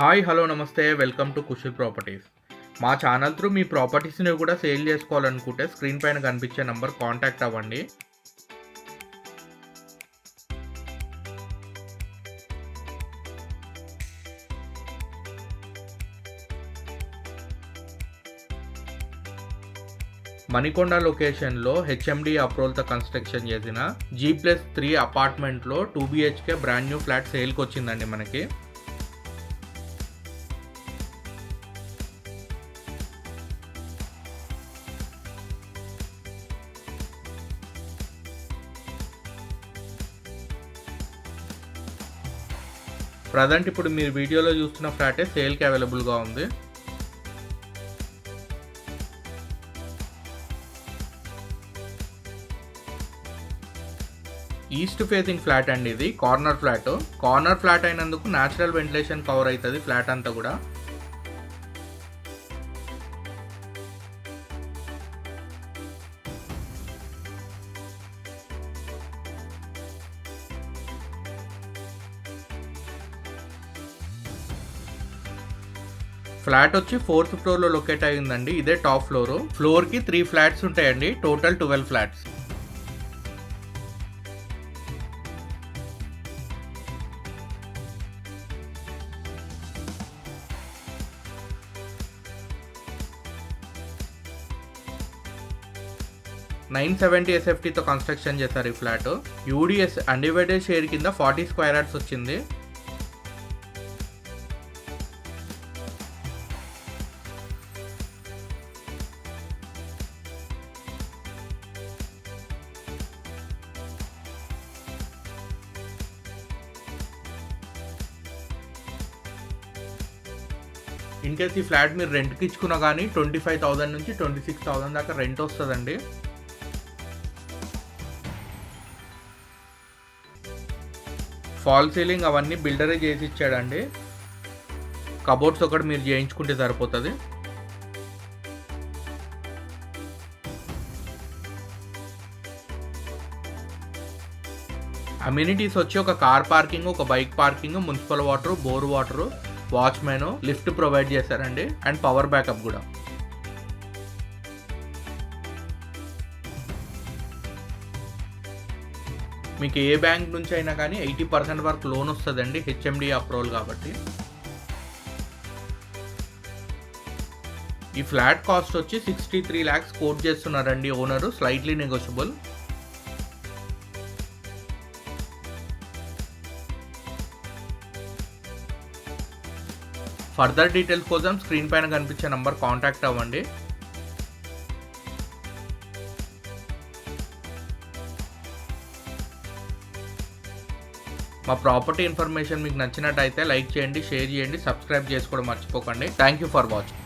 Hi hello నమస్తే welcome to కుషుల్ properties. మా channel through మీ ప్రాపర్టీస్ని కూడా సేల్ చేసుకోవాలనుకుంటే స్క్రీన్ పైన కనిపించే నంబర్ కాంటాక్ట్ అవ్వండి. మణికొండ లొకేషన్లో హెచ్ఎండి అప్రూవల్తో కన్స్ట్రక్షన్ చేసిన G+3 అపార్ట్మెంట్లో 2 BHK బ్రాండ్ న్యూ ఫ్లాట్ సేల్కి వచ్చిందండి మనకి. ప్రజెంట్ ఇప్పుడు మీరు వీడియోలో చూస్తున్న ఫ్లాటే సేల్కి అవైలబుల్గా ఉంది. ఈస్ట్ ఫేసింగ్ ఫ్లాట్ అండి, ఇది కార్నర్ ఫ్లాట్ అయినందుకు న్యాచురల్ వెంటిలేషన్ కవర్ అవుతుంది ఫ్లాట్ అంతా కూడా. ఫ్లాట్ వచ్చి 4th ఫ్లోర్లో లొకేట్ అయ్యిందండి. ఇదే టాప్ ఫ్లోర్కి 3 ఫ్లాట్స్ ఉంటాయండి, టోటల్ 12 ఫ్లాట్స్. $970 SFTతో కన్స్ట్రక్షన్ చేశారు ఈ ఫ్లాట్. UDS అన్డివైడెడ్ షేర్ కింద 40 స్క్వేర్ యార్డ్స్ వచ్చింది. ఇన్ కేస్ ఈ ఫ్లాట్ మీరు రెంట్కి ఇచ్చుకున్నా కానీ 25,000 నుంచి 26,000 దాకా రెంట్ వస్తుందండి. ఫాల్ సీలింగ్ అవన్నీ బిల్డరే చేసి ఇచ్చాడండి. కబోర్డ్స్ ఒకటి మీరు చేయించుకుంటే సరిపోతుంది. అమ్యూనిటీస్ వచ్చి ఒక కార్ పార్కింగ్, ఒక bike parking, municipal water, bore water, watchman, lift provide చేశారండి, అండ్ పవర్ బ్యాకప్ కూడా. మీకు ఏ బ్యాంక్ నుంచి అయినా కానీ 80% వరకు లోన్ వస్తుందండి, హెచ్ఎండి అప్రూవల్ కాబట్టి. ఈ ఫ్లాట్ కాస్ట్ వచ్చి 63 lakhs కోట్ చేస్తున్నారండి owner, slightly negotiable. Further details కోసం స్క్రీన్ పైన కనిపించే నంబర్ కాంటాక్ట్ అవ్వండి. మా ప్రాపర్టీ ఇన్ఫర్మేషన్ మీకు నచ్చినట్టయితే లైక్ చేయండి, షేర్ చేయండి, సబ్స్క్రైబ్ చేసుకోవడం మర్చిపోకండి. Thank you for watching.